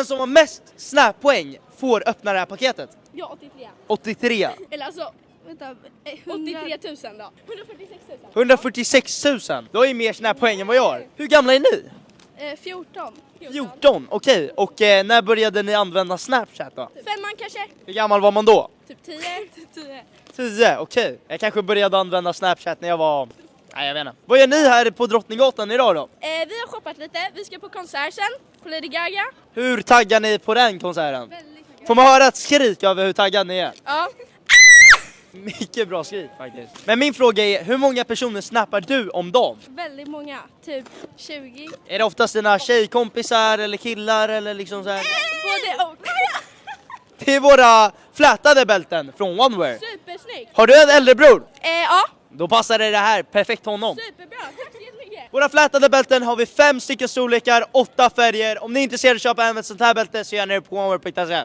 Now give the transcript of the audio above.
Den som har mest Snap-poäng får öppna det här paketet. Ja, 83. 83. Eller alltså, vänta. 83 000 då. 146 000. 146 000. Du har ju mer Snap-poäng än vad jag har. Hur gamla är ni? 14. 14, okej. Och när började ni använda Snapchat då? 5 man kanske. Hur gammal var man då? Typ 10. Typ 10. 10, okej. Jag kanske började använda Snapchat när jag var... Nej, jag vet inte. Vad gör ni här på Drottninggatan idag då? Vi har shoppat lite. Vi ska på konsert sen. På Lady Gaga. Hur taggar ni på den konserten? Väldigt taggad. Får man höra ett skrik över hur taggad ni är? Ja. Mycket bra skrik faktiskt. Men min fråga är, hur många personer snappar du om dagen? Väldigt många. Typ 20. Är det oftast dina tjejkompisar eller killar eller liksom så här? Både och. Det är våra flätade bälten från OneWear. Supersnyggt. Har du en äldre bror? Ja. Då passar det här perfekt honom. Superbra. Tack så jättemycket. Våra flätade bälten har vi 5 stycken storlekar, 8 färger. Om ni är intresserade av att köpa en sånt här bälte så gärna det på OneWear.se.